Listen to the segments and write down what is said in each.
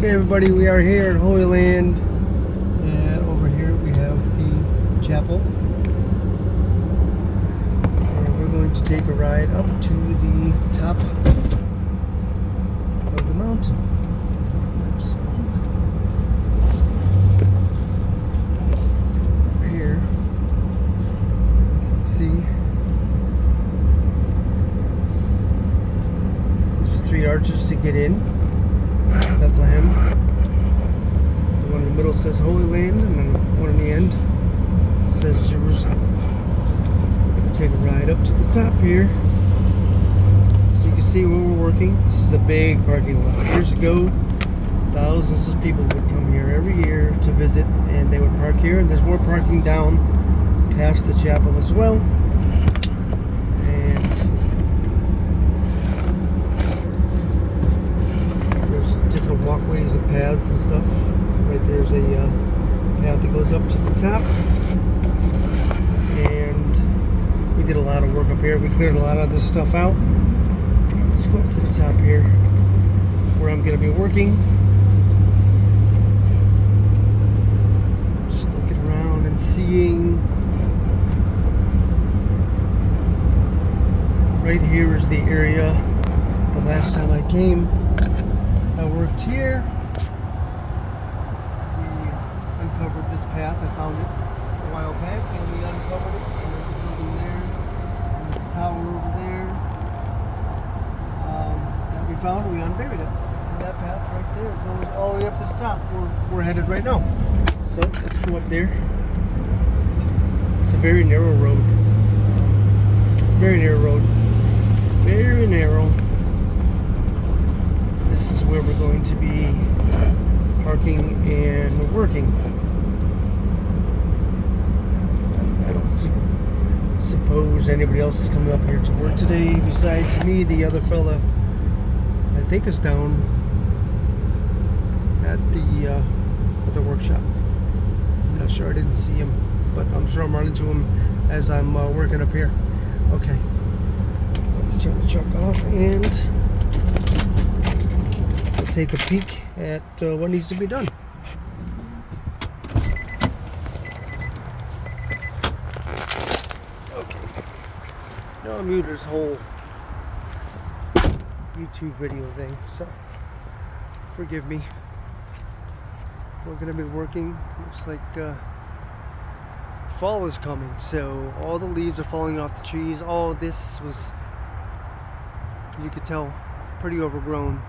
Okay, everybody, we are here at Holy Land, and over here we have the chapel, and we're going to take a ride up to the top of the mountain. So, up here, you can see there's 3 arches to get in. Bethlehem. The one in the middle says Holy Land, and then the one in the end says Jerusalem. We're going to take a ride up to the top here, so you can see where we're working. This is a big parking lot. Years ago, thousands of people would come here every year to visit, and they would park here. And there's more parking down past the chapel as well. Walkways and paths and stuff. Right there's a path that goes up to the top, and we did a lot of work up here. We cleared a lot of this stuff out. Come on, let's go up to the top here where I'm going to be working. Just looking around and seeing. Right here is the area the last time I came. I worked here. We uncovered this path. I found it a while back, and we uncovered it. And there's a building there, and there's a tower over there that we found. We unburied it. And that path right there goes all the way up to the top. We're headed right now. So let's go up there. It's a very narrow road. Very narrow road. Very narrow. Where we're going to be parking and working. I don't suppose anybody else is coming up here to work today besides me. The other fella, I think, is down at the workshop. I'm not sure. I didn't see him, but I'm sure I'm running into him as I'm working up here. Okay, let's turn the truck off and take a peek at what needs to be done. Okay. Now I'm muted this whole YouTube video thing, so forgive me. We're going to be working. Looks like fall is coming, so all the leaves are falling off the trees. All of this was, as you could tell, it's pretty overgrown.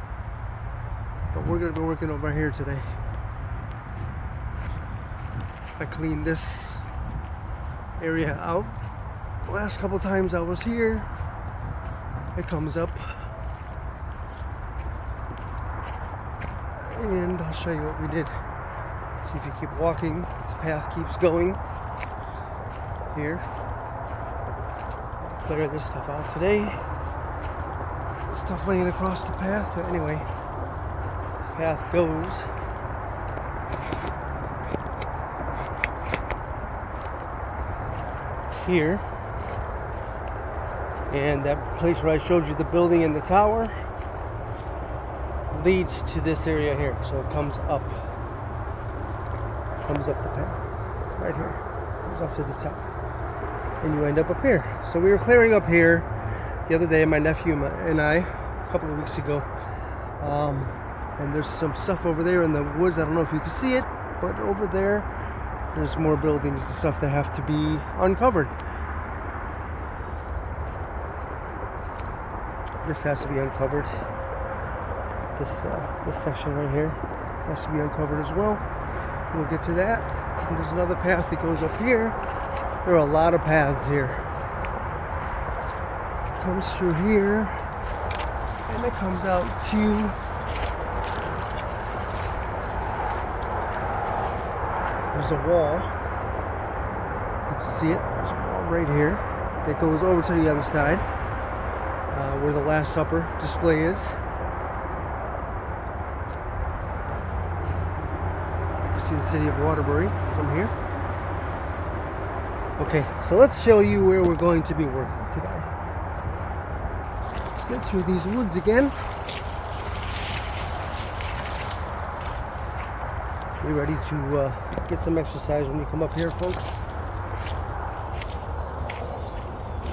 But we're going to be working over here today. I cleaned this area out. The last couple times I was here, it comes up. And I'll show you what we did. See if you keep walking. This path keeps going. Here. Clear this stuff out today. Stuff laying across the path. Anyway. This path goes here, and that place where I showed you the building and the tower leads to this area here. So it comes up the path right here, comes up to the top, and you end up here. So we were clearing up here the other day, my nephew and I, a couple of weeks ago. And there's some stuff over there in the woods. I don't know if you can see it, but over there, there's more buildings and stuff that have to be uncovered. This has to be uncovered. This section right here has to be uncovered as well. We'll get to that. And there's another path that goes up here. There are a lot of paths here. It comes through here, and it comes out to there's a wall. You can see it. There's a wall right here that goes over to the other side, where the Last Supper display is. You can see the city of Waterbury from here. Okay, so let's show you where we're going to be working today. Let's get through these woods again. be ready to get some exercise when you come up here, folks.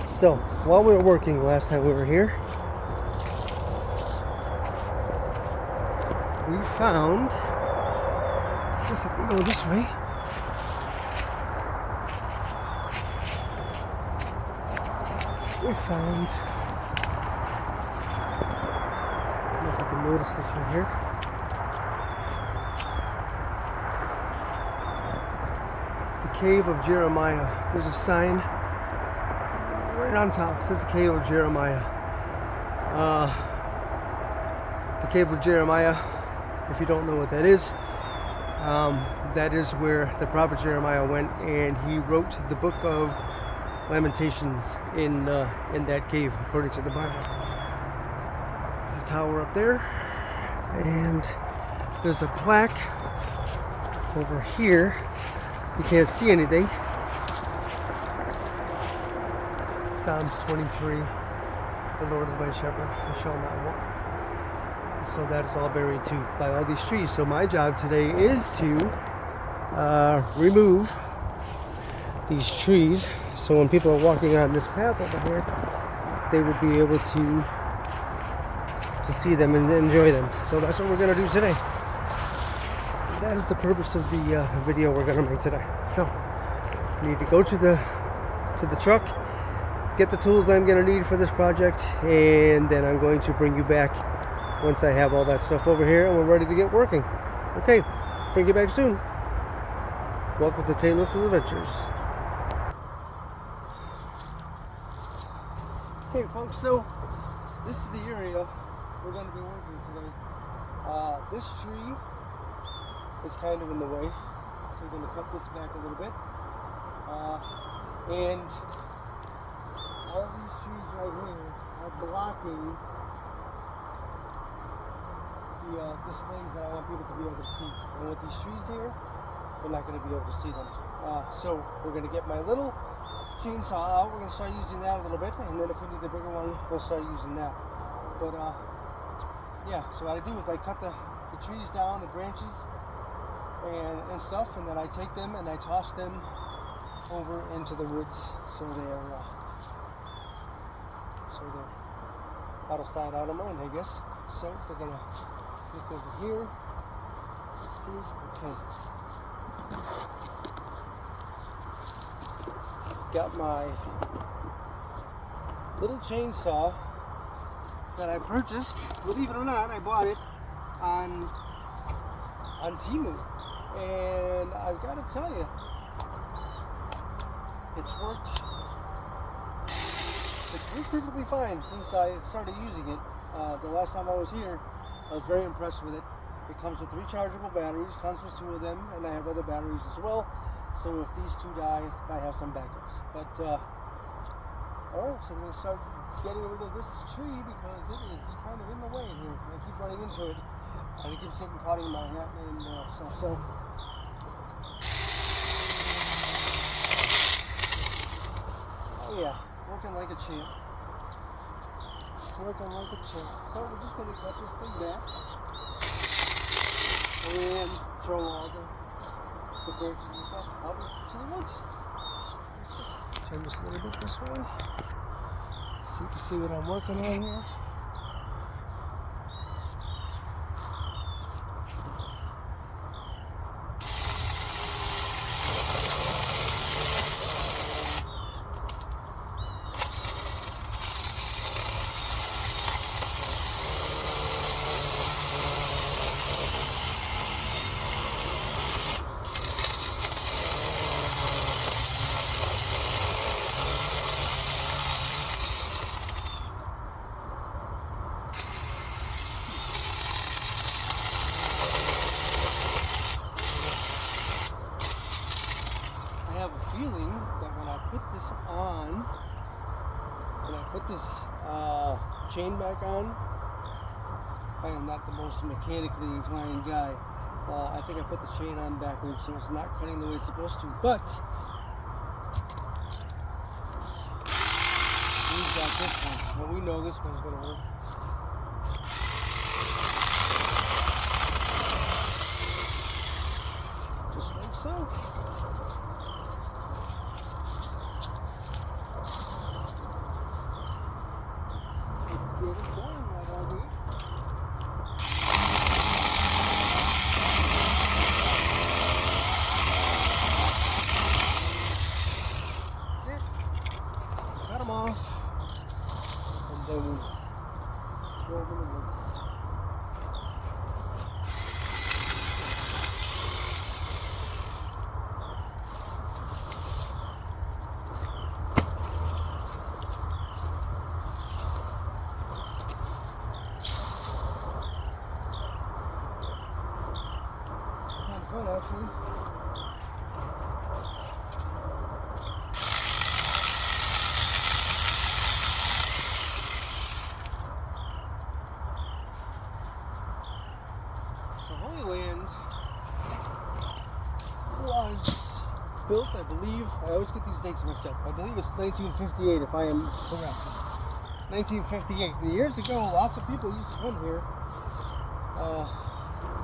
So, while we were working last time we were here, we found, I guess if we go this way, we found, I don't know if you can notice this right here. It's the Cave of Jeremiah. There's a sign right on top. It says the Cave of Jeremiah. The Cave of Jeremiah, if you don't know what that is where the prophet Jeremiah went, and he wrote the book of Lamentations in that cave, according to the Bible. There's a tower up there, and there's a plaque over here. You can't see anything. Psalms 23, the Lord is my shepherd, I shall not want. So that is all buried too by all these trees. So my job today is to remove these trees, so when people are walking on this path over here, they would be able to see them and enjoy them. So that's what we're going to do today. That is the purpose of the video we're going to make today. So I need to go to the truck, get the tools I'm going to need for this project, and then I'm going to bring you back once I have all that stuff over here and we're ready to get working. Okay, bring you back soon. Welcome to Taylor's Adventures. Hey folks, so this is the area we're going to be working today. This tree is kind of in the way, so we're going to cut this back a little bit. And all these trees right here are blocking the displays that I want people to be able to see. And with these trees here, we're not going to be able to see them. So we're going to get my little chainsaw out. We're going to start using that a little bit, and then if we need a bigger one, we'll start using that. But yeah, so what I do is I cut the trees down, the branches and stuff, and then I take them and I toss them over into the woods, so they're out of sight, out of mind, I guess. So we're gonna look over here. Let's see. Okay. Got my little chainsaw that I purchased. Believe it or not, I bought it on Temu, and I've got to tell you, it's worked perfectly fine since I started using it. The last time I was here, I was very impressed with it. It comes with rechargeable batteries, comes with 2 of them, and I have other batteries as well. So if these 2 die, I have some backups. But alright, so I'm going to start getting rid of this tree because it is kind of in the way here. I keep running into it, and it keeps getting caught in my hat and stuff. So oh yeah, working like a champ. Working like a champ. So we're just going to cut this thing back and throw all the branches and stuff out to the woods. This way. Turn this a little bit this way, so you can see what I'm working on here. Feeling that when I put this chain back on, I am not the most mechanically inclined guy. I think I put the chain on backwards, so it's not cutting the way it's supposed to. But we've got this one, and we know this one's going to work. go. Let's get it going, my doggy. That's it. Cut them off. And then we throw them in the woods. Fun, actually. So Holy Land was built, I believe, I always get these dates mixed up. I believe it's 1958 if I am correct. 1958. And years ago, lots of people used to come here.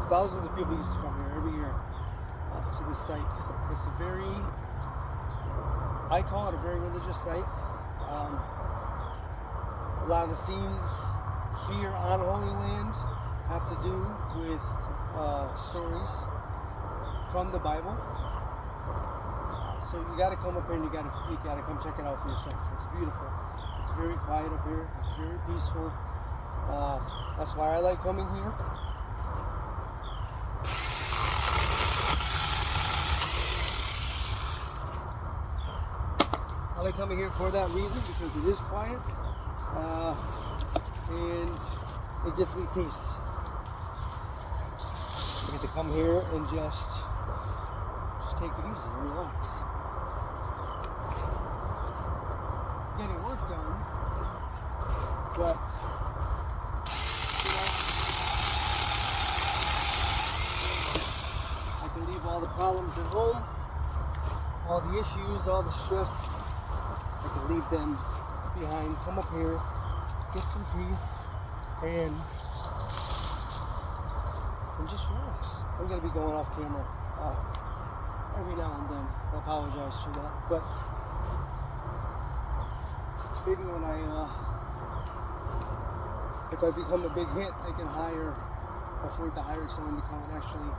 Thousands of people used to come here every year to this site. It's a very, I call it a very religious site. A lot of the scenes here on Holy Land have to do with stories from the Bible. So you got to come up here and you got to come check it out for yourself. It's beautiful. It's very quiet up here. It's very peaceful. That's why I like coming here. I like coming here for that reason, because it is quiet, and it gives me peace. I get to come here and just take it easy and relax. Getting work done, but I can leave all the problems at home, all the issues, all the stress. I can leave them behind, come up here, get some peace, and just relax. I'm going to be going off camera every now and then. I apologize for that. But maybe when if I become a big hit, I can afford to hire someone to come and actually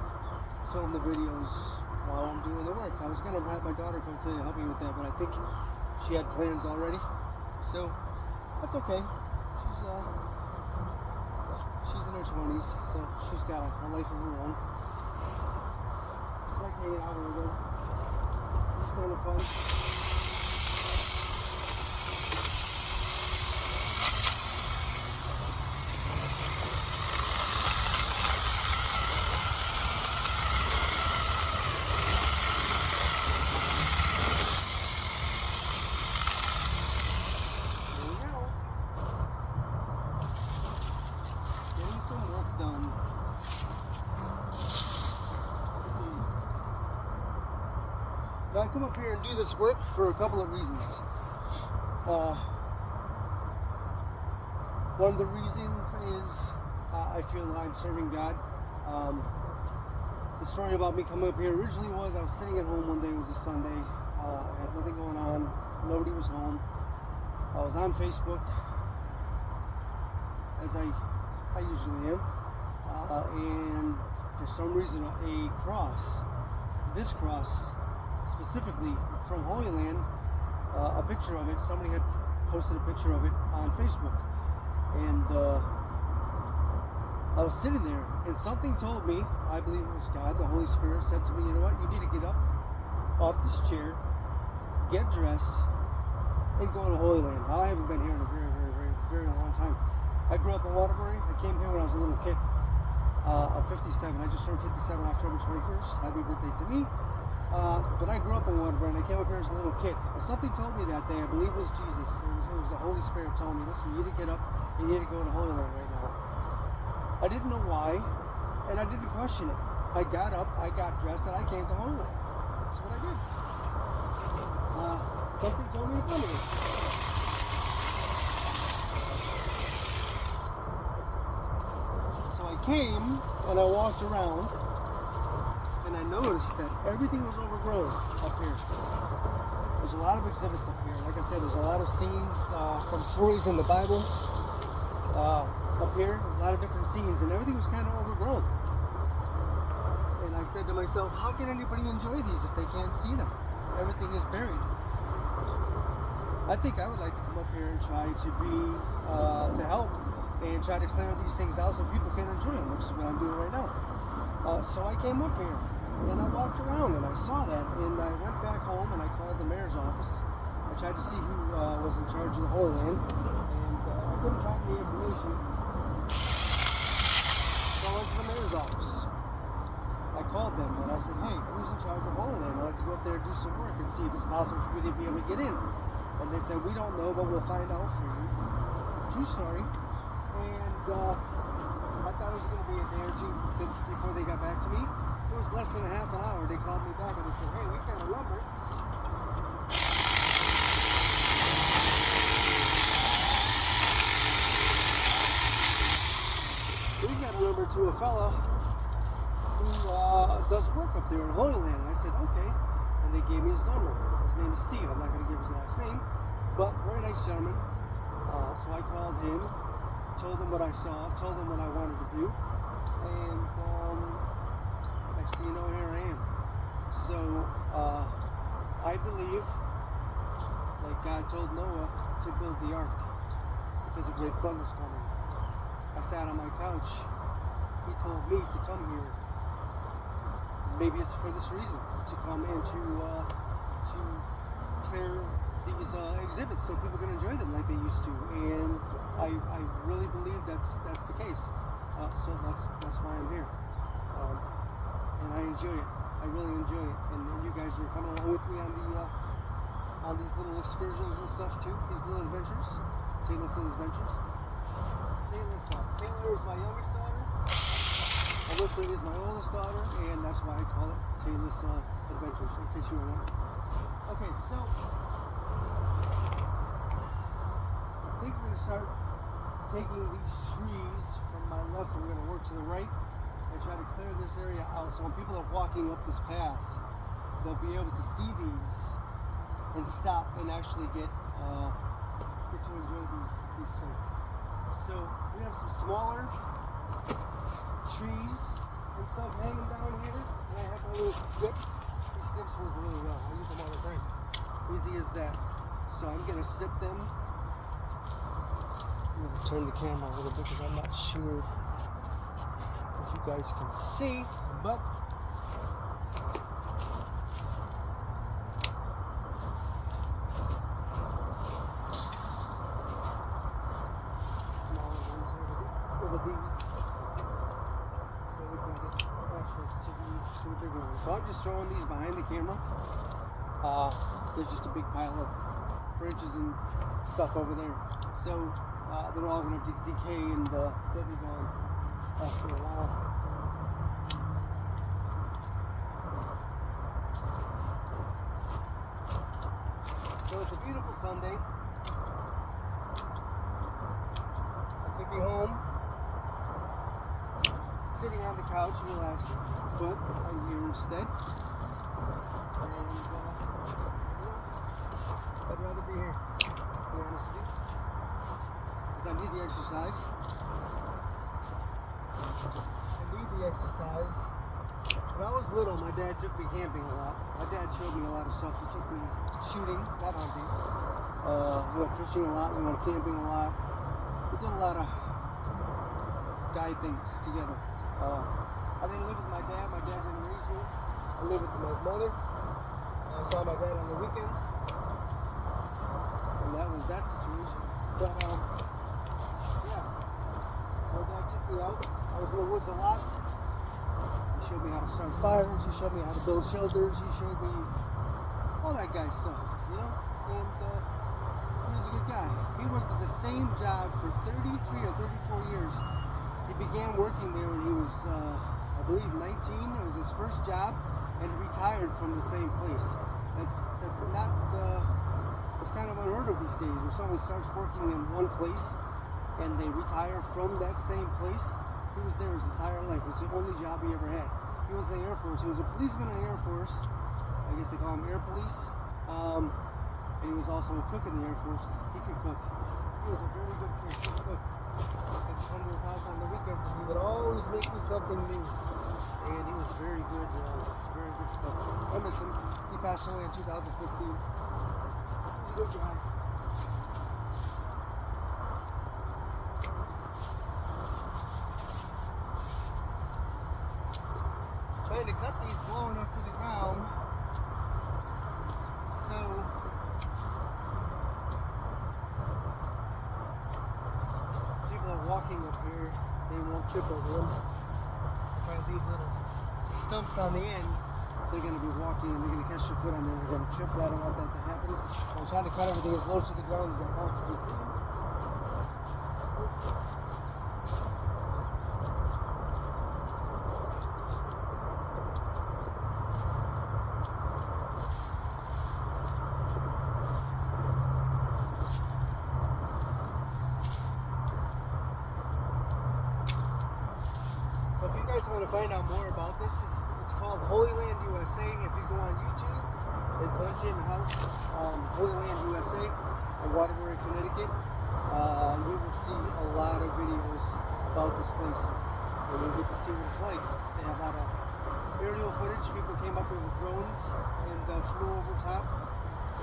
film the videos while I'm doing the work. I was going to have my daughter come today to help me with that, but I think she had plans already, so that's okay. She's in her 20s, so she's got a life of her own. Just like hanging out with her. It's kind of fun. Now, I come up here and do this work for a couple of reasons. One of the reasons is I feel I'm serving God. The story about me coming up here originally was I was sitting at home one day. It was a Sunday. I had nothing going on. Nobody was home. I was on Facebook, as I usually am. And for some reason, this cross, specifically from Holy Land, a picture of it, somebody had posted a picture of it on Facebook, and I was sitting there, and something told me, I believe it was God, the Holy Spirit said to me, you know what, you need to get up off this chair, get dressed, and go to Holy Land. Now, I haven't been here in a very, very, very, very long time. I grew up in Waterbury. I came here when I was a little kid. I'm 57. I just turned 57 October 21st. Happy birthday to me. But I grew up in Waterbury, and I came up here as a little kid. And something told me that day, I believe it was Jesus. It was the Holy Spirit telling me, listen, you need to get up, you need to go to Holy Land right now. I didn't know why, and I didn't question it. I got up, I got dressed, and I came to Holy Land. That's what I did. Something told me to come here. So I came, and I walked around, and and I noticed that everything was overgrown up here. There's a lot of exhibits up here. Like I said, there's a lot of scenes from stories in the Bible up here. A lot of different scenes, and everything was kind of overgrown. And I said to myself, how can anybody enjoy these if they can't see them? Everything is buried. I think I would like to come up here and try to be, to help and try to clear these things out so people can enjoy them, which is what I'm doing right now. So I came up here and I walked around and I saw that, and I went back home and I called the mayor's office. I tried to see who was in charge of the Holy Land, and I couldn't find any information. So I went to the mayor's office. I called them and I said, hey, who's in charge of Holy Land? I'd like to go up there and do some work and see if it's possible for me to be able to get in. And they said, we don't know, but we'll find out for you. True story. And I thought it was going to be a day or two before they got back to me. It was less than a half an hour. They called me back and they said, hey, we got a number. We got a number to a fella who does work up there in Holy Land. And I said, okay. And they gave me his number. His name is Steve. I'm not going to give his last name, but very nice gentleman. So I called him, told him what I saw, told him what I wanted to do, and next thing you know, here I am. So I believe, like God told Noah to build the ark because a great flood was coming. I sat on my couch. He told me to come here. Maybe it's for this reason, to come and to clear these exhibits so people can enjoy them like they used to, and I really believe that's the case. So that's why I'm here, and I enjoy it. I really enjoy it, and you guys are coming along with me on these little excursions and stuff too. These little adventures, Taylor's adventures. Taylor is my youngest daughter. Alyssa is my oldest daughter, and that's why I call it Taylor's Adventures, in case you were wondering. Okay, so I think we're going to start taking these trees from my left, and we're going to work to the right and try to clear this area out. So when people are walking up this path, they'll be able to see these and stop and actually get to enjoy these things. So we have some smaller trees and stuff hanging down here, and I have my little snips. These snips work really well. I use them all the time. Easy as that. So I'm gonna snip them. I'm gonna turn the camera a little bit because I'm not sure if you guys can see, but so I'm just throwing these behind the camera. There's just a big pile of branches and stuff over there. So they're all going to decay and they'll be gone after a while. So it's a beautiful Sunday. I could be home, sitting on the couch and relaxing, but I'm here instead. And I'd rather be here, to be honest with you, because I need the exercise. When I was little, my dad took me camping a lot. My dad showed me a lot of stuff. He took me shooting, not hunting. We went fishing a lot. We went camping a lot. We did a lot of guy things together. I didn't live with my dad. My dad didn't raise me. I lived with my mother. I saw my dad on the weekends. And that was that situation. But, yeah. So my dad took me out. I was in the woods a lot. He showed me how to start fires. He showed me how to build shelters. He showed me all that guy stuff, you know? And he was a good guy. He worked at the same job for 33 or 34 years. He began working there when he was, I believe, 19. It was his first job, and he retired from the same place. That's not, it's kind of unheard of these days, where someone starts working in one place and they retire from that same place. He was there his entire life. It was the only job he ever had. He He was in the Air Force. He was a policeman in the Air Force. I guess they call him Air Police. And he was also a cook in the Air Force. He could cook. He was a very good cook. He could cook. I used to come to his house on the weekends and he would always make me something new. And he was very good cook. I miss him. He passed away in 2015. He was a good guy. Trying to cut these low enough to the ground so people are walking up here, they won't trip over them. If I leave little stumps on the end, they're going to be walking and they're going to catch their foot on there. They're going to trip. I don't want that to happen. So I'm trying to cut everything as low to the ground as I possibly can. So if you guys want to find out more about this, it's called Holy Land USA. If you go on YouTube and punch in Holy Land USA in Waterbury, Connecticut, you will see a lot of videos about this place. And you'll get to see what it's like. They have a lot of aerial footage. People came up here with drones and flew over top.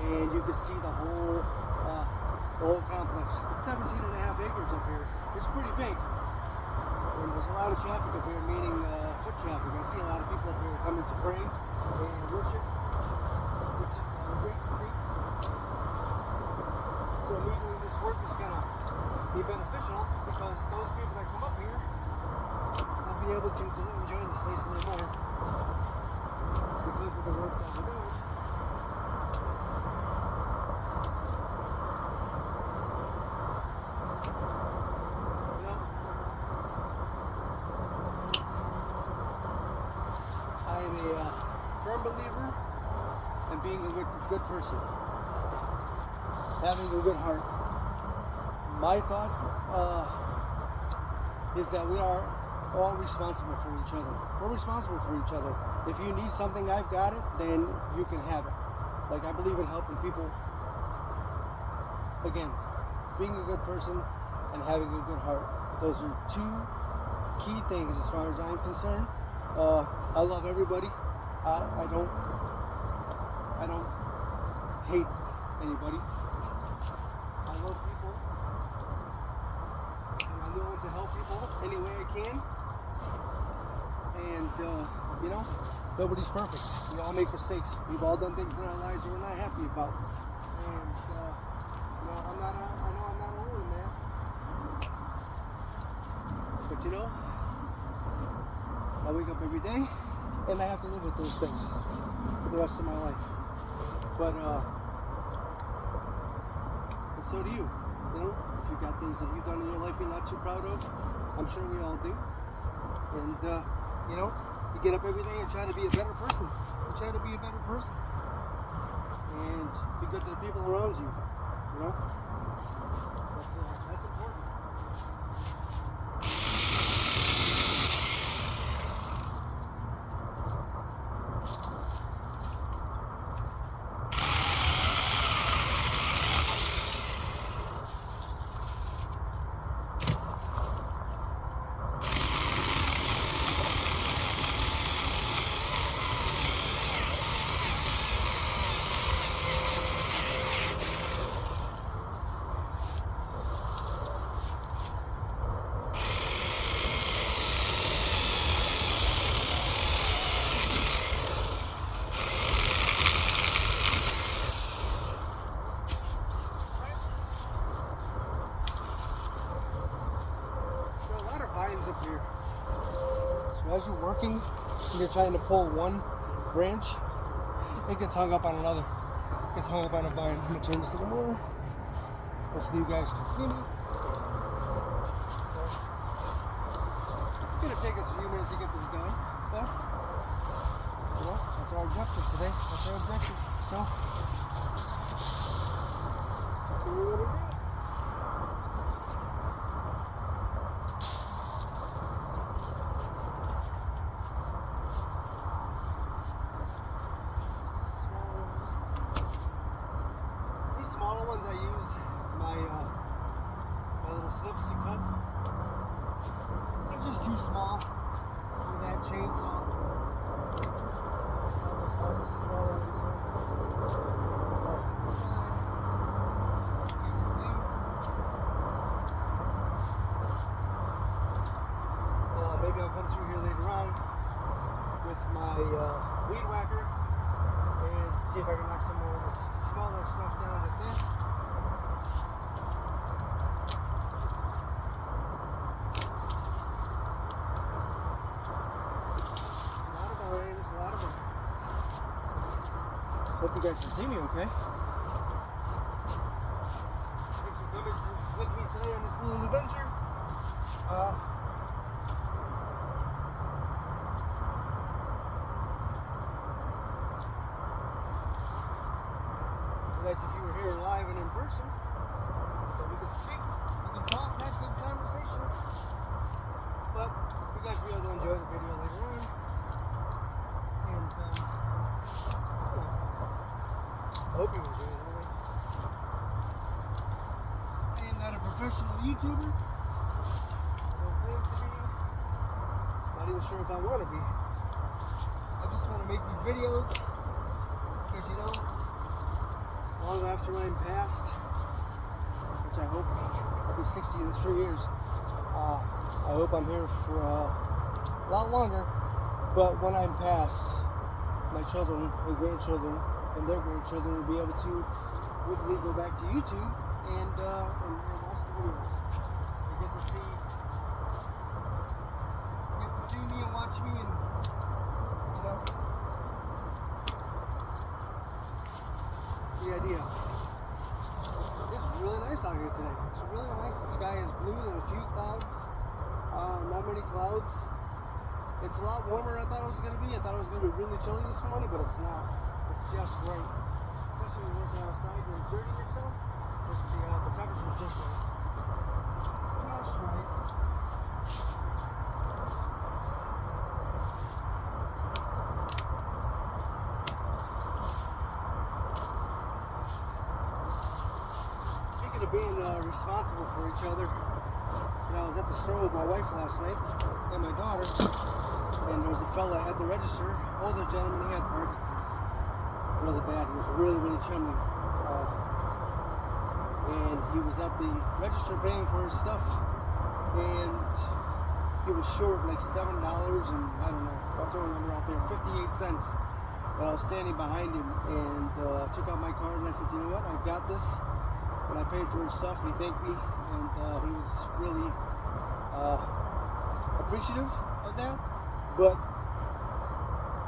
And you can see the whole complex. It's 17 and a half acres up here. It's pretty big. And there's a lot of traffic up here, meaning foot traffic. I see a lot of people up here coming to pray and worship, which is great to see. So me doing this work is going to be beneficial because those people that come up here will be able to enjoy this place a little more because of the work that we're doing. Firm believer in being a good person, having a good heart. My thought is that we are all responsible for each other. We're responsible for each other. If you need something, I've got it, then you can have it. Like, I believe in helping people. Again, being a good person and having a good heart. Those are two key things as far as I'm concerned. I love everybody. I don't hate anybody. I love people, and I'm willing to help people any way I can. And nobody's perfect. We all make mistakes. We've all done things in our lives that we're not happy about. And I'm not a holy man, but I wake up every day. And I have to live with those things for the rest of my life. But, and so do you. If you've got things that you've done in your life you're not too proud of, I'm sure we all do. And, you get up every day and try to be a better person. You try to be a better person. And be good to the people around you. That's important. Up here. So as you're working and you're trying to pull one branch, it gets hung up on another. It gets hung up on a vine. I'm going to turn this a little more. Hopefully you guys can see me. It's going to take us a few minutes to get this done. But, that's our objective today. That's our objective. So we're going to do. too small for that chainsaw. Almost too small on this one. Off to the side. Maybe I'll come through here later on with my weed whacker and see if I can knock some more of this smaller stuff down with that. A lot of birds. Hope you guys can see me okay. Thanks for coming with me today on this little adventure. Nice if you were here live and in person, so we could speak, we could talk, have some conversation. But you guys will be able to enjoy the video later on. And I hope you enjoy it anyway. I am not a professional YouTuber. Don't claim to be. Not even sure if I want to be. I just want to make these videos because long after I'm passed, which I hope I'll be 60 in 3 years. I hope I'm here for a lot longer. But when I'm past, my children and grandchildren and their grandchildren will be able to hopefully go back to YouTube and watch the videos. They get to see me and watch me, and that's the idea. It's really nice out here today. It's really nice. The sky is blue. There are a few clouds. Not many clouds. It's a lot warmer than I thought it was going to be. I thought it was going to be really chilly this morning, but it's not. It's just right. Especially when you're working outside and exerting yourself, the temperature's just right. Just right. Speaking of being responsible for each other, I was at the store with my wife last night and my daughter, and there was a fella at the register, older gentleman. He had Parkinson's, really bad. He was really, really trembling, and he was at the register paying for his stuff, and he was short like $7 and I don't know, I'll throw a number out there, 58 cents. And I was standing behind him, and I took out my card and I said, you know what, I got this. And I paid for his stuff, and he thanked me, and he was really appreciative of that. But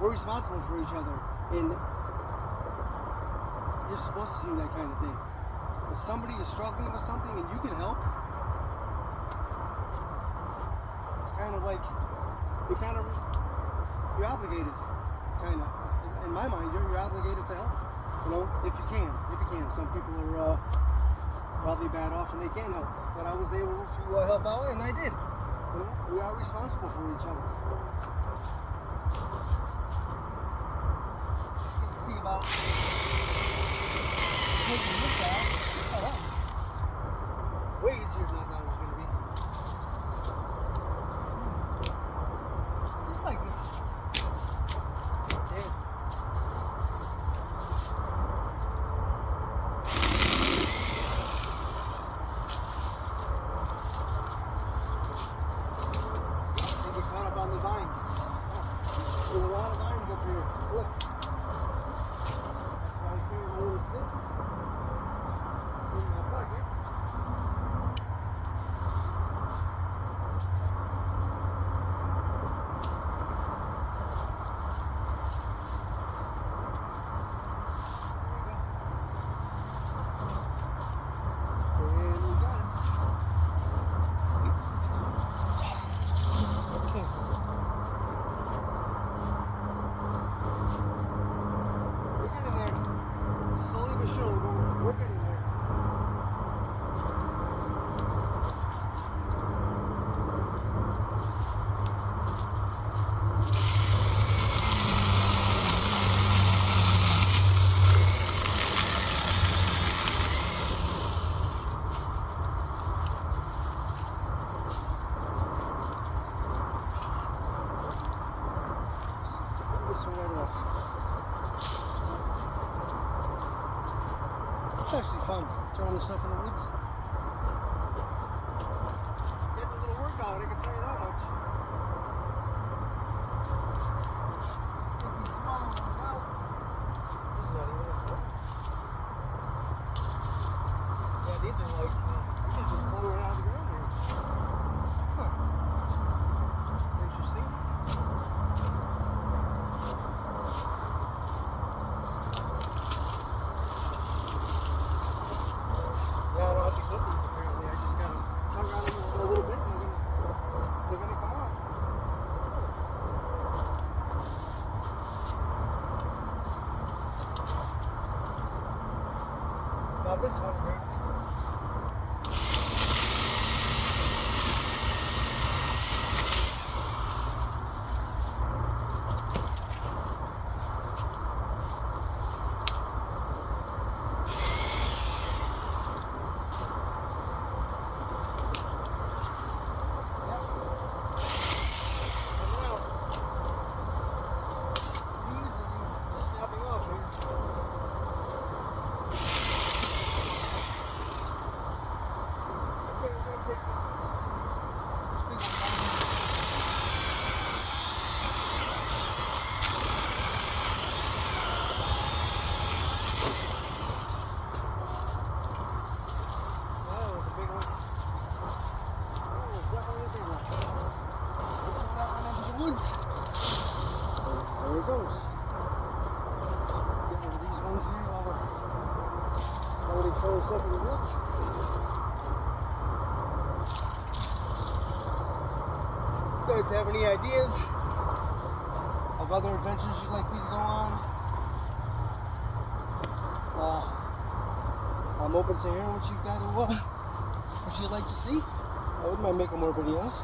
we're responsible for each other, and you're supposed to do that kind of thing. If somebody is struggling with something and you can help, it's kind of like you're obligated, kind of. In my mind, you're obligated to help. If you can. Some people are probably bad off and they can't help, but I was able to help out, and I did. We are responsible for each other. Let's see about taking this out. Oh, wow. Way easier than I thought it was going to be. Just like this. Damn. There's a lot of vines up here. Look. That's why I carry my little 6 in my pocket. actually fun, throwing the stuff in the woods. Getting a little workout, I can tell you that much. Let's take these smaller ones out. There's not even a foot. Yeah, these are like, these are just blowing out of the ground here. Huh. Interesting. Yeah, I don't have to clip these apparently. I just gotta tug on them a little bit and they're gonna come out. Now this one right here. Woods. There it goes. Get rid of these ones here while we're already throwing stuff in the woods. You guys have any ideas of other adventures you'd like me to go on? I'm open to hearing what you've got to what you'd like to see. I wouldn't mind making more videos.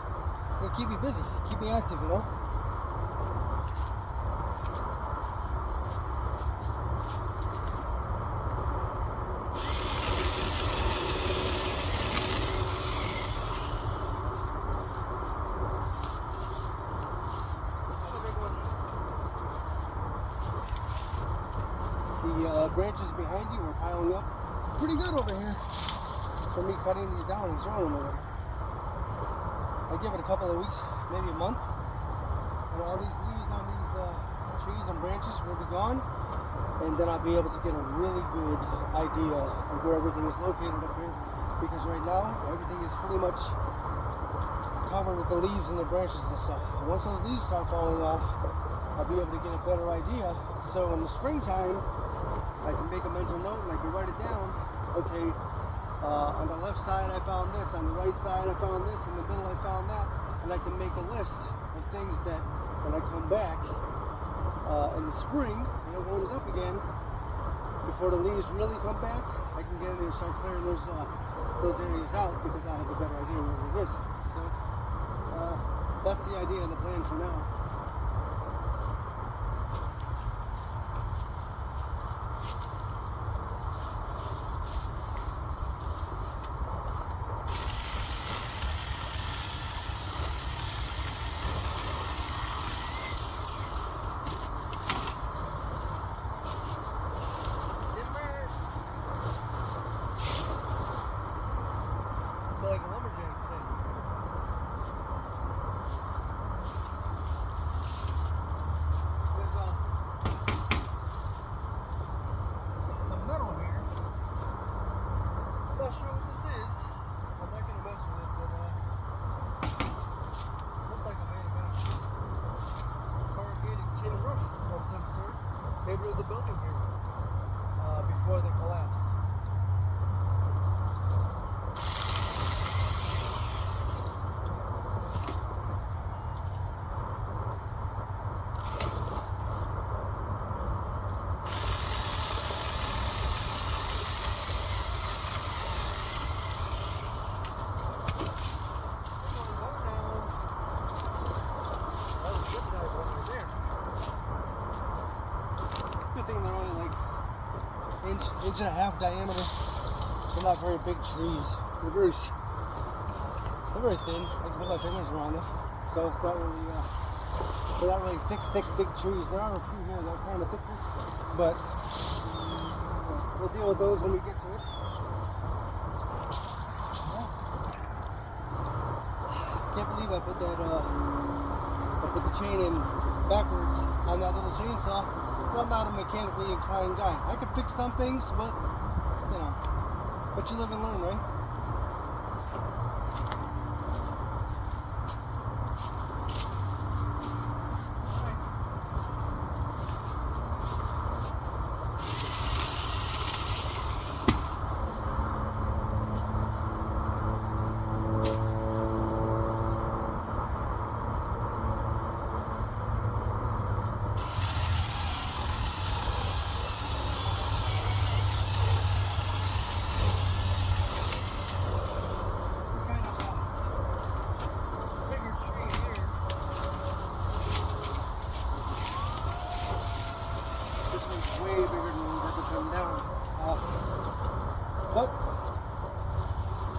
It'll keep me busy, keep me active, you know? The branches behind you are piling up pretty good over here for me cutting these down and throwing them over here. I give it a couple of weeks, maybe a month, and all these leaves on these trees and branches will be gone, and then I'll be able to get a really good idea of where everything is located up here, because right now everything is pretty much covered with the leaves and the branches and stuff. And once those leaves start falling off, I'll be able to get a better idea. So in the springtime, I can make a mental note and I can write it down. Okay, on the left side I found this, on the right side I found this, in the middle I found that, and I can make a list of things that when I come back in the spring, when it warms up again, before the leaves really come back, I can get in there and start clearing those areas out, because I'll have a better idea where it is. So that's the idea and the plan for now. Like a lumberjack today. There's some metal here. I'm not sure what this is. I'm not gonna mess with it, but looks like a corrugated tin roof of some sort. Maybe it was a building here before they collapsed. Good thing they're only like inch and a half diameter. They're not very big trees. They're very thin. I can put my fingers around it. So it's not really, they're not really thick, big trees. There are a few here that are kind of thicker, but we'll deal with those when we get to it. can't believe I put that, I put the chain in backwards on that little chainsaw. Well, I'm not a mechanically inclined guy. I could fix some things, but, you know, but you live and learn, right? Way bigger than ones that could come down. But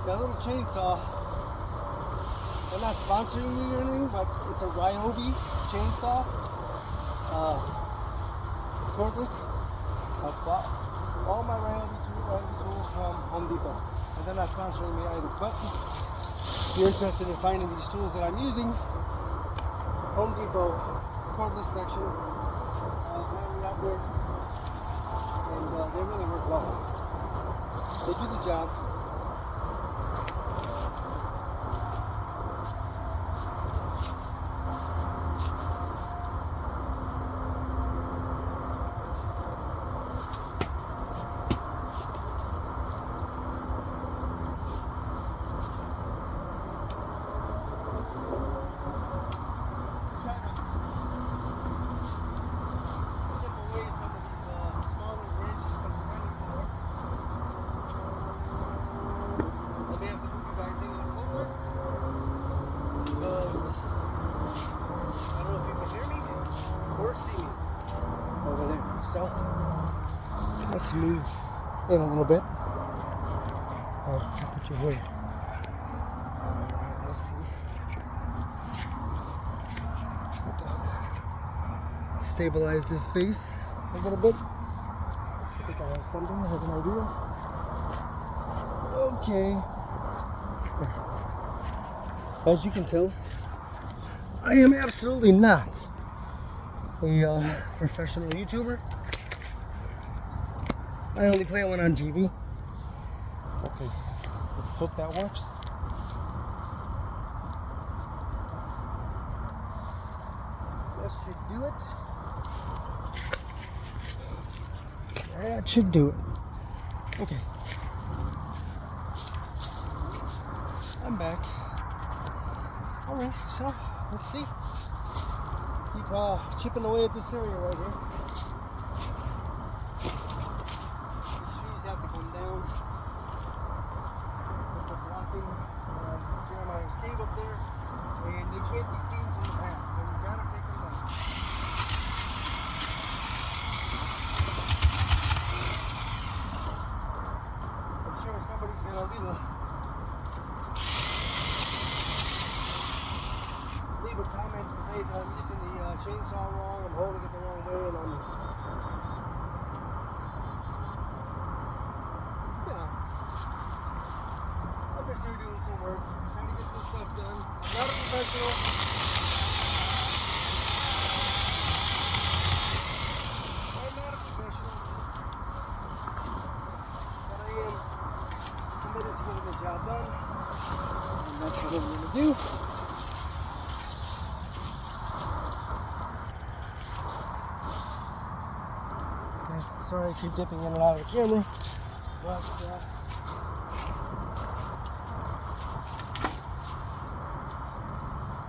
that little chainsaw, they're not sponsoring me or anything, but it's a Ryobi chainsaw, cordless. I bought all my Ryobi tools from Home Depot, and they're not sponsoring me either. But if you're interested in finding these tools that I'm using, Home Depot cordless section, battery operated. And they really work well. They do the job. So let's move in a little bit. I'll put you here. Alright, let's see. Stabilize this base a little bit. I think I have something, I have an idea. Okay. As you can tell, I am absolutely not a professional YouTuber. I only play one on TV. Okay, let's hope that works. That should do it. That should do it. Okay. I'm back. Alright, so let's see. Keep chipping away at this area right here. These trees have to come down. They're blocking Jeremiah's cave up there, and they can't be seen from the path, so we've got to take them down. I'm sure somebody's going to leave a comment and say that I'm using the chainsaw wrong, I'm holding it the wrong way, and I'm, you know, I'm just here doing some work, trying to get some stuff done. I'm not a professional. I'm not a professional. But I am committed to getting the job done. And that's what I'm going to do. Sorry I keep dipping in and out of the camera, but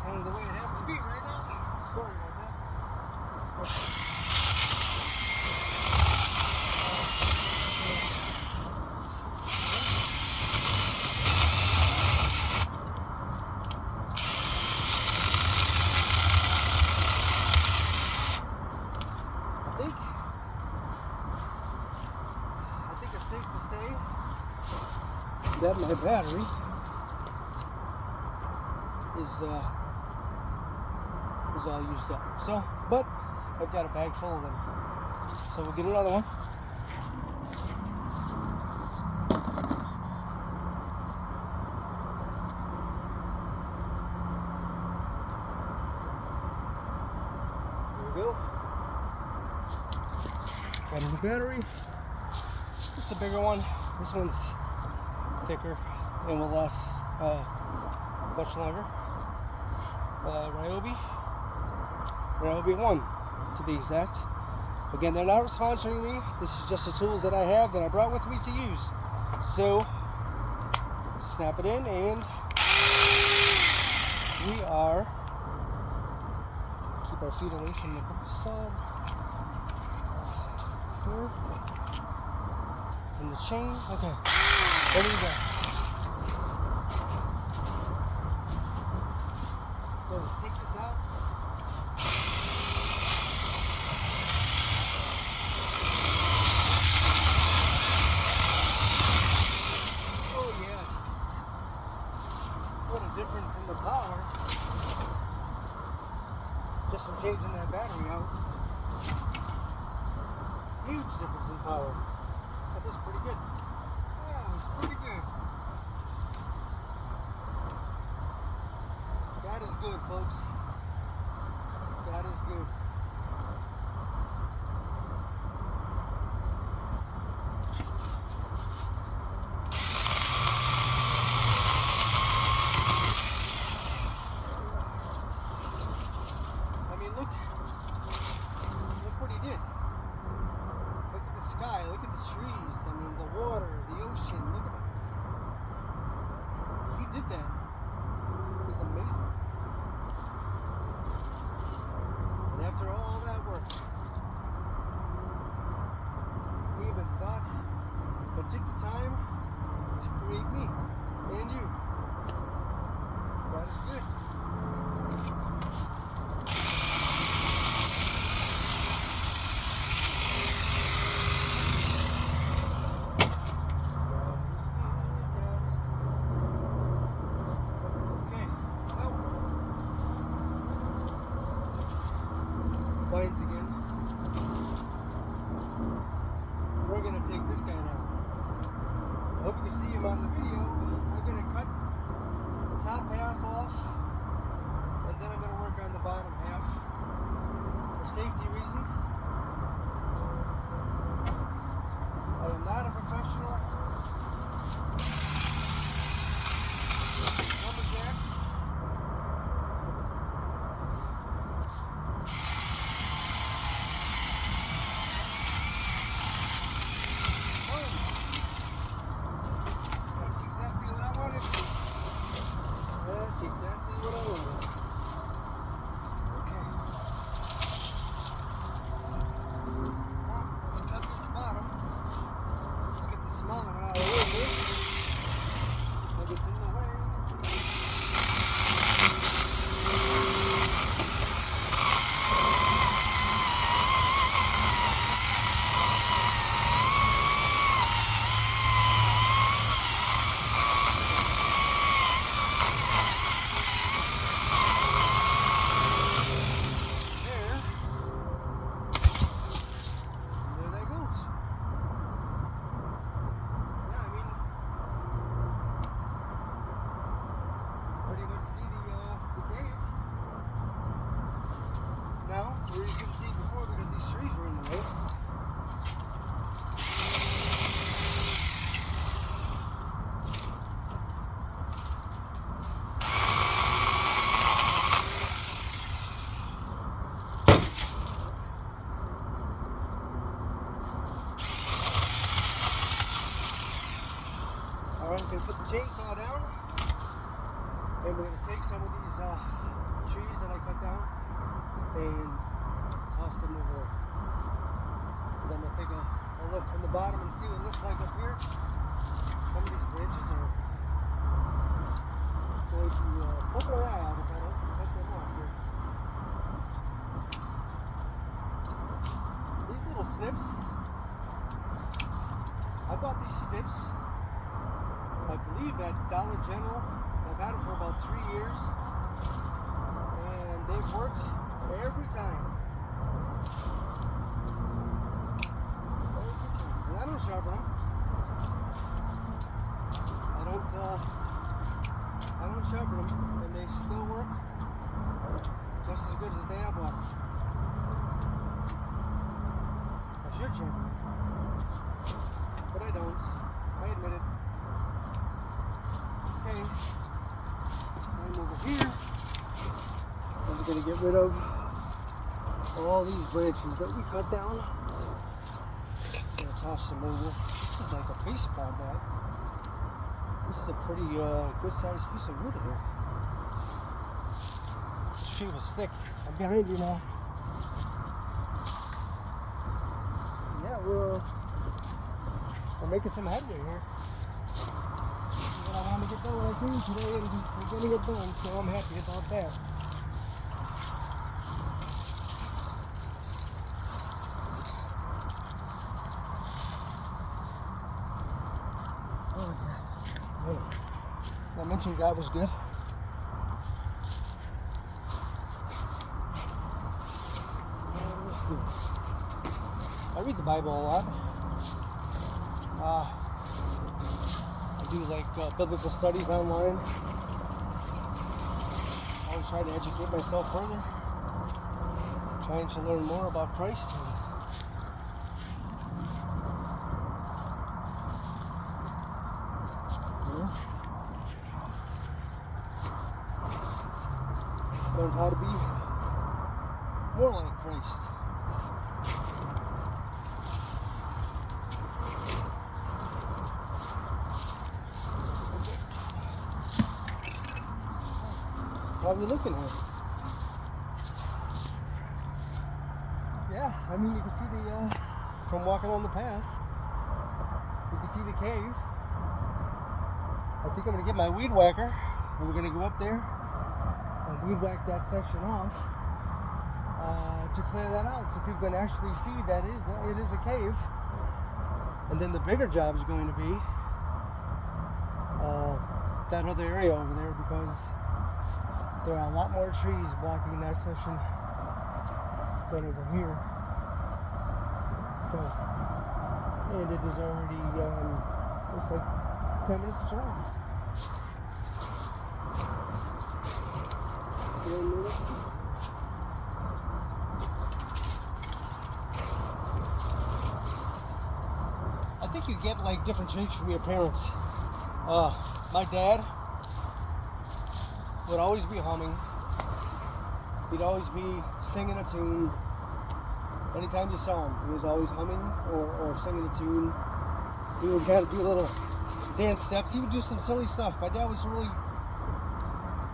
kind of the way it has to be right now. Sorry about that. Safe to say that my battery is all used up. So, but I've got a bag full of them. So we'll get another one. we go. Got a new battery. This is a bigger one. This one's thicker and will last much longer. Ryobi 1 to be exact. Again, they're not sponsoring me. This is just the tools that I have that I brought with me to use. So, snap it in and we are, keep our feet away from the side here, and the chain. Okay, there we go. So take this out. Oh yes. What a difference in the power. Just from changing that battery out. Huge difference in power. That was pretty good. Yeah, it was pretty good. That is good, folks. That is good. I mean, look what he did. Look at the sky, look at the trees, I mean, the water, the ocean, look at it. He did that. It was amazing. And after all that work, he even thought and took the time to create me and you. That is good. Planes again. We're gonna take this guy now. I hope you can see him on the video. I'm gonna cut the top half off, and then I'm gonna work on the bottom half for safety reasons. I am not a professional lumberjack. That's exactly what I wanted. Okay. Now, let's cut this bottom. Let's get the smaller one out of the way. Plug it in the way. Now, where you couldn't see before because these trees were in the way. Alright, I'm going to put the chainsaw down, and we're going to take some of these trees that I cut down and toss them over there. And then we'll take a look from the bottom and see what it looks like up here. Some of these branches are going to poke my eye out if I don't cut them off here. These little snips, I bought these snips, I believe at Dollar General. I've had them for about 3 years, and they've worked every time. And I don't sharpen them. I don't sharpen them, and they still work just as good as the day I bought them. search champion. But I don't. I admit it. Okay. Let's climb over here. And we're going to get rid of all these branches that we cut down. I'm going to toss them over. This is like a baseball bat. This is a pretty good sized piece of wood here. This tree was thick. I'm behind you now. Yeah, we're making some headway here. This is what I wanted to get done last year today, and we're getting it done, so I'm happy about that. I mentioned God was good. I read the Bible a lot. I do like biblical studies online. I always try to educate myself further, trying to learn more about Christ. Learn how to be more like Christ. How are we looking here? Yeah, I mean, you can see from walking on the path, you can see the cave. I think I'm going to get my weed whacker, and we're going to go up there and weed whack that section off to clear that out, so people can actually see that it is a cave. And then the bigger job is going to be that other area over there, because there are a lot more trees blocking that section than over here. So, and it is already it's like 10 minutes to drive. I think you get like different traits from your parents. My dad would always be humming. He'd always be singing a tune. Anytime you saw him, he was always humming or singing a tune. He would kind of do little dance steps. He would do some silly stuff. My dad was he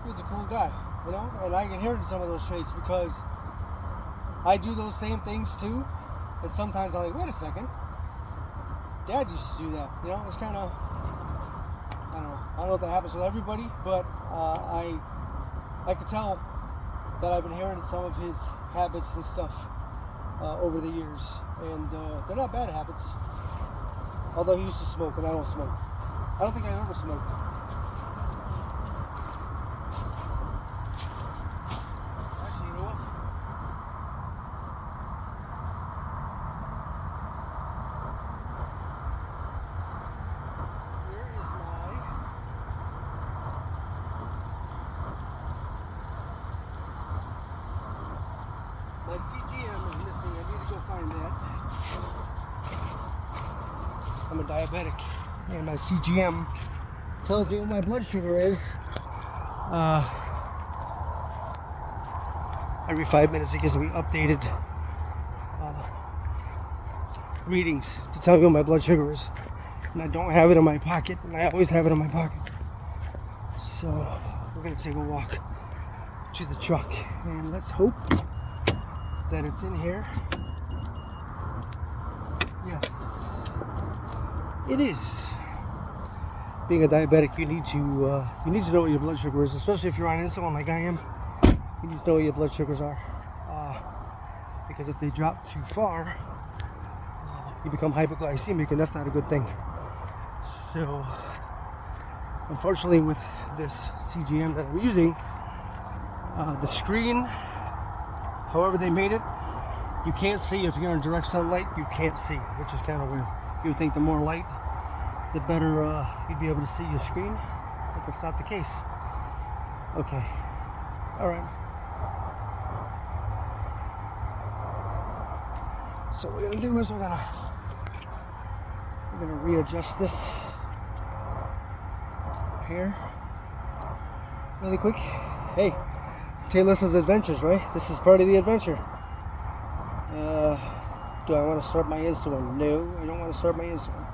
was a cool guy, you know? And I inherited some of those traits because I do those same things too. And sometimes I'm like, wait a second. Dad used to do that, you know? It's kind of, I don't know if that happens with everybody, but I could tell that I've inherited some of his habits and stuff over the years, and they're not bad habits. Although he used to smoke, and I don't smoke. I don't think I ever smoked. Actually, you know what? Where is my CGM is missing. I need to go find that. I'm a diabetic, and my CGM tells me what my blood sugar is. Every 5 minutes it gives me updated readings to tell me what my blood sugar is. And I don't have it in my pocket, and I always have it in my pocket. So we're gonna take a walk to the truck, and let's hope that it's in here. Yes, it is. Being a diabetic, you need to know what your blood sugar is, especially if you're on insulin like I am. You need to know what your blood sugars are, because if they drop too far, you become hypoglycemic, and that's not a good thing. So, unfortunately, with this CGM that I'm using, the screen, however they made it, you can't see. If you're in direct sunlight, you can't see, which is kind of weird. You would think the more light, the better you'd be able to see your screen, but that's not the case. Okay, all right. So what we're gonna do is we're gonna readjust this here really quick. Hey, Taylor's adventures, right? This is part of the adventure. Do I want to start my insulin? No, I don't want to start my insulin.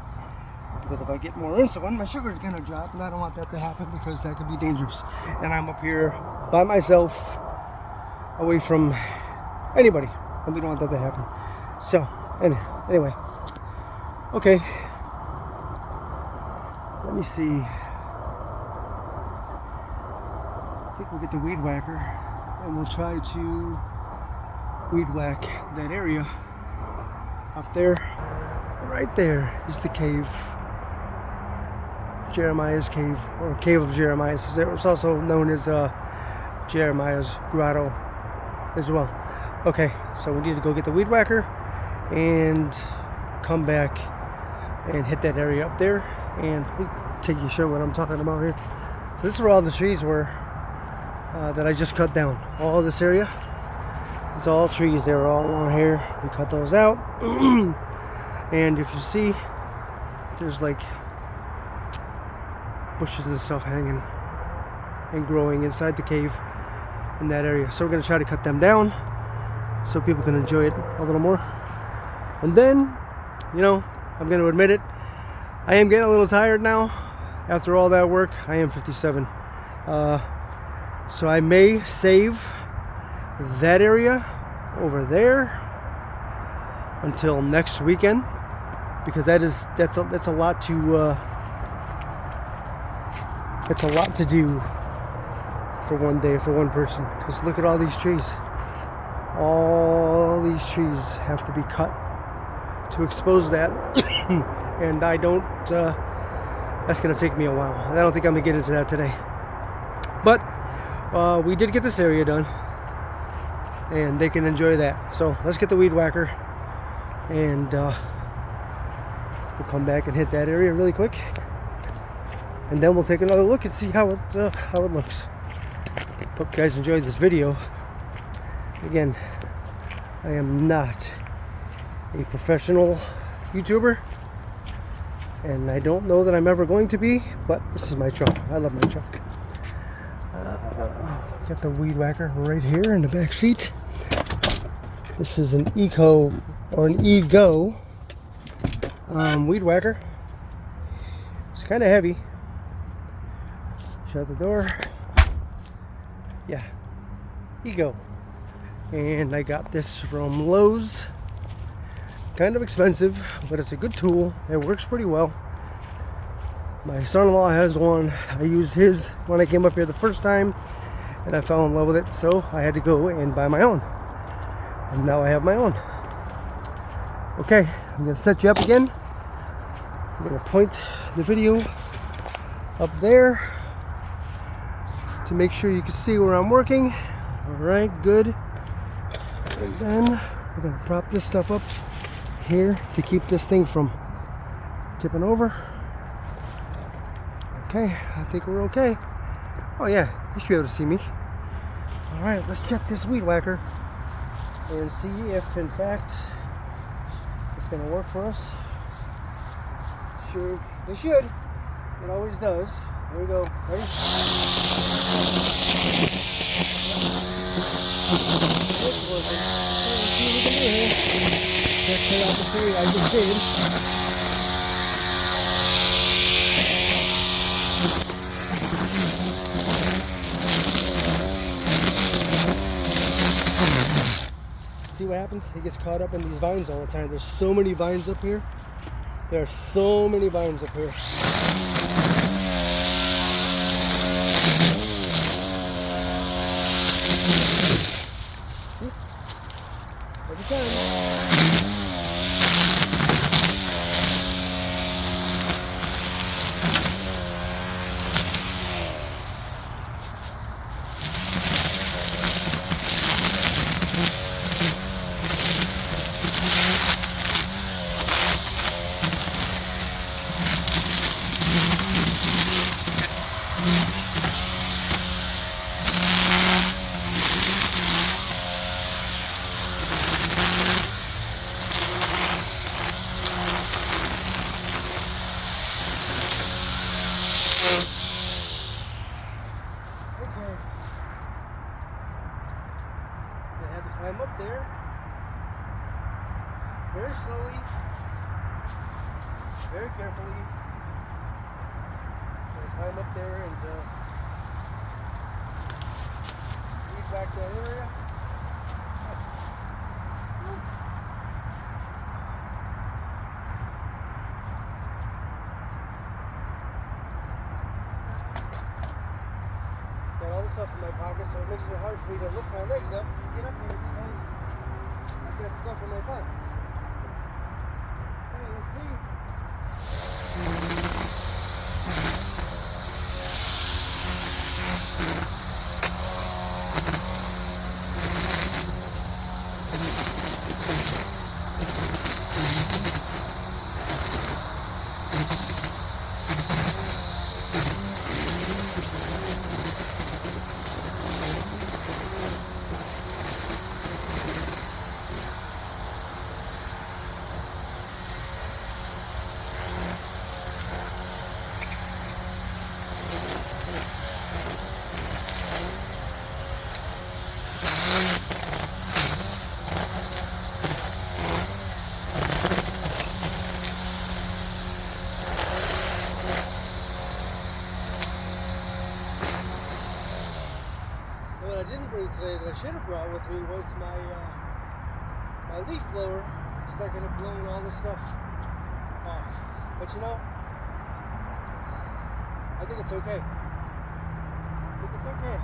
Because if I get more insulin, my sugar's gonna drop, and I don't want that to happen because that could be dangerous. And I'm up here by myself, away from anybody, and we don't want that to happen. So, anyway, okay. Let me see. I think we'll get the weed whacker, and we'll try to weed whack that area up there. Right there is the cave. Jeremiah's cave, or cave of Jeremiahs. It's also known as Jeremiahs Grotto as well. Okay, so we need to go get the weed whacker and come back and hit that area up there, and take you show what I'm talking about here. So this is where all the trees were that I just cut down. All this area, it's all trees. They were all along here. We cut those out. And if you see, there's like bushes and stuff hanging and growing inside the cave in that area. So we're going to try to cut them down so people can enjoy it a little more. And then, you know, I'm going to admit it, I am getting a little tired now after all that work. I am 57. So I may save that area over there until next weekend, because that's a lot to it's a lot to do for one day, for one person. Because look at all these trees. All these trees have to be cut to expose that. And I don't, that's going to take me a while. I don't think I'm going to get into that today. But we did get this area done, and they can enjoy that. So let's get the weed whacker, and we'll come back and hit that area really quick. And then we'll take another look and see how it looks. Hope you guys enjoyed this video. Again, I am not a professional YouTuber, and I don't know that I'm ever going to be, but this is my truck. I love my truck. Got the weed whacker right here in the back seat. This is an Eco, or an Ego weed whacker. It's kind of heavy. Shut the door. Yeah, Ego. And I got this from Lowe's. Kind of expensive, but it's a good tool. It works pretty well. My son-in-law has one. I used his when I came up here the first time, and I fell in love with it, so I had to go and buy my own. And now I have my own. Okay, I'm going to set you up again. I'm going to point the video up there to make sure you can see where I'm working. Alright, good. And then we're going to prop this stuff up here to keep this thing from tipping over. Okay, I think we're okay. Oh yeah, you should be able to see me. Alright, let's check this weed whacker and see if in fact it's going to work for us. Sure, it should. It always does. There we go. Ready? It's working. Let's see what we can do here. Just cut out the tree I just did. See what happens? He gets caught up in these vines all the time. There's so many vines up here. There are so many vines up here. Every time. climb up there very slowly, very carefully. Climb up there and lead back that area. Got all the stuff in my pocket, so it makes it hard for me to lift my legs up to get up here because I've got stuff in my pockets. Okay, let's see. What I didn't bring today that I should have brought with me was my leaf blower, because I could have blown all this stuff off. But you know, I think it's okay. I think it's okay.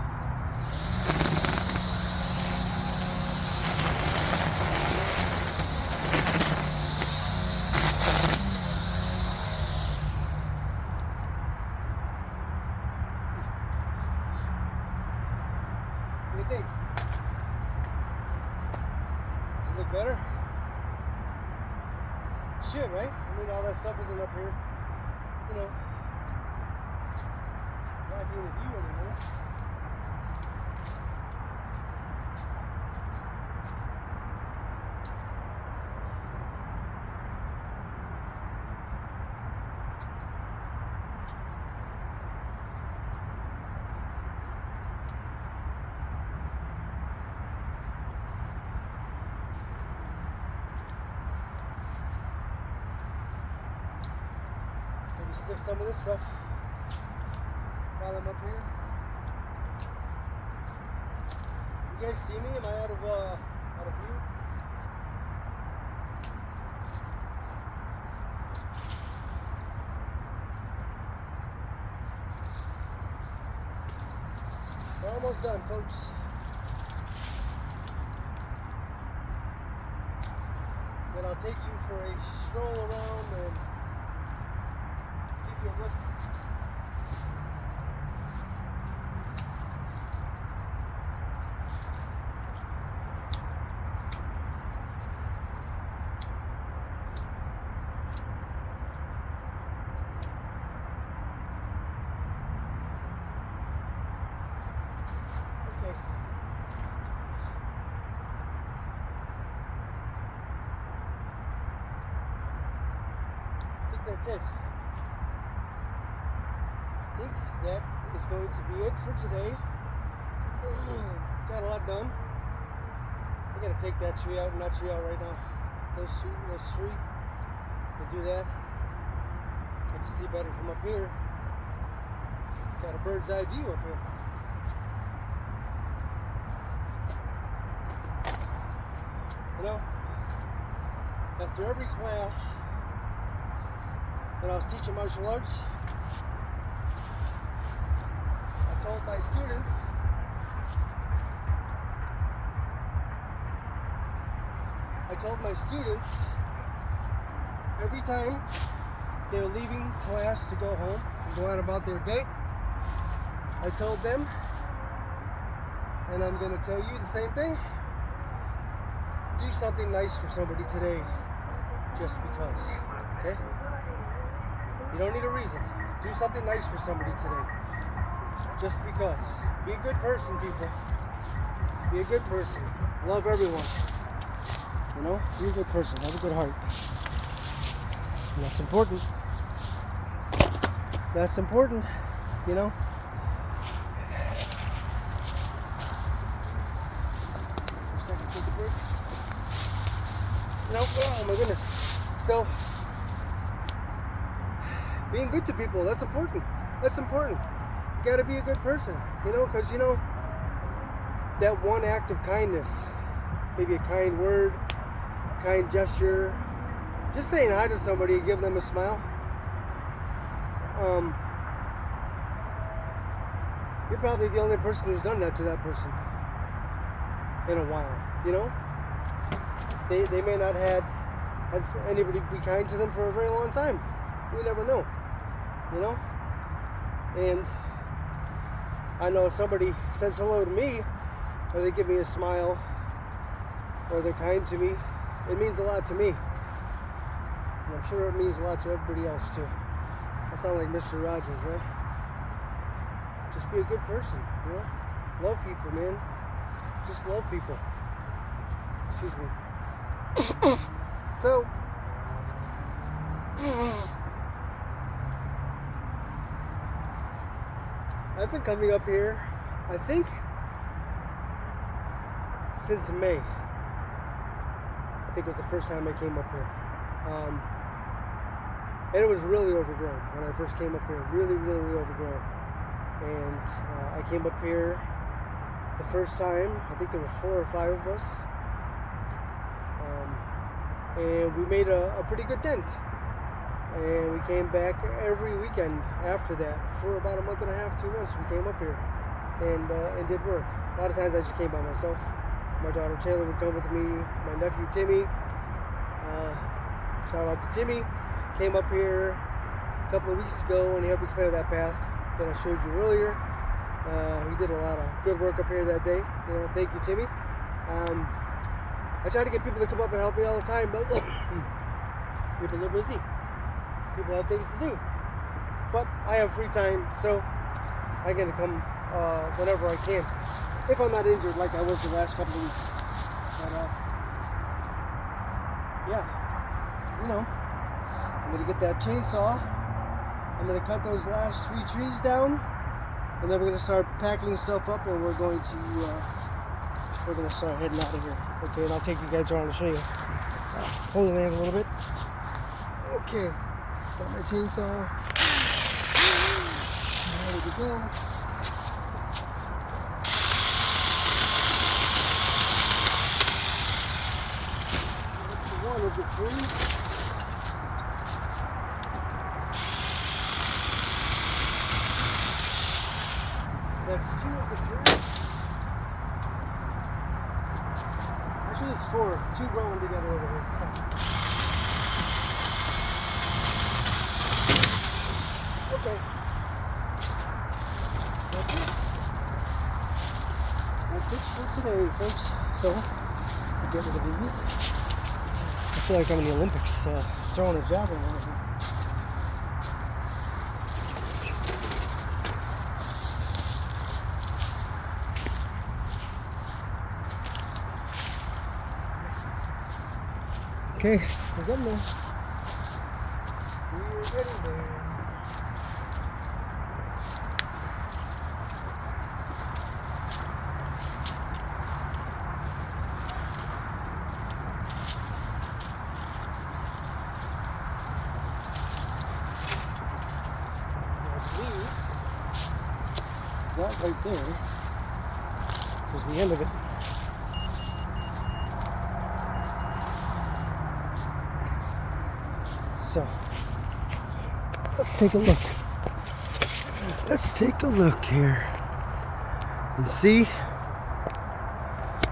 What do you think? Does it look better? It should, right? I mean, all that stuff isn't up here, you know, blocking the view anymore. Maybe sip some of this stuff while I'm up here. You guys see me? Am I out of view? We're almost done, folks. Then I'll take you for a stroll around and give you a look. Okay. I think that's it. I think that is going to be it for today. Got a lot done. I gotta take that tree out and that tree out right now. Those three. We'll do that. I can see better from up here. Got a bird's eye view up here. You know, after every class when I was teaching martial arts, I told my students every time they were leaving class to go home and go out about their day, I told them, and I'm going to tell you the same thing, do something nice for somebody today just because, okay? You don't need a reason. Do something nice for somebody today just because. Be a good person, people. Be a good person. Love everyone. You know, be a good person. Have a good heart. And that's important. That's important, you know. For a second, take a No, oh my goodness. So, being good to people, that's important. That's important. You gotta be a good person, because, that one act of kindness, maybe a kind word, kind gesture, just saying hi to somebody, give them a smile. You're probably the only person who's done that to that person in a while, They may not have had anybody be kind to them for a very long time. We never know, And I know if somebody says hello to me, or they give me a smile, or they're kind to me, it means a lot to me. And I'm sure it means a lot to everybody else too. I sound like Mr. Rogers, right? Just be a good person, Love people, man. Just love people. Excuse me. So, I've been coming up here, I think, since May. I think it was the first time I came up here. And it was really overgrown when I first came up here. Really, really overgrown. And I came up here the first time. I think there were 4 or 5 of us. And we made a pretty good dent. And we came back every weekend after that for about a month and a half, 2 months. We came up here and did work. A lot of times I just came by myself. My daughter Taylor would come with me. My nephew Timmy, shout out to Timmy, came up here a couple of weeks ago and he helped me clear that path that I showed you earlier. He did a lot of good work up here that day. Thank you, Timmy. I try to get people to come up and help me all the time, but people are busy. People have things to do. But I have free time, so I get to come whenever I can. If I'm not injured like I was the last couple of weeks. But, yeah. I'm going to get that chainsaw. I'm going to cut those last 3 trees down. And then we're going to start packing stuff up and we're going to start heading out of here. Okay, and I'll take you guys around to show you. Hold the land a little bit. Okay, got my chainsaw. Ready to go. That's the 1 of the 3. That's 2 of the 3. Actually, it's 4. 2 growing together over here. Okay. That's it for today, folks. So, I'll get rid of these. I feel like I'm in the Olympics throwing a javelin over here. Okay, we're getting there. We're getting there. I believe that right there was the end of it. So, let's take a look. Let's take a look here and see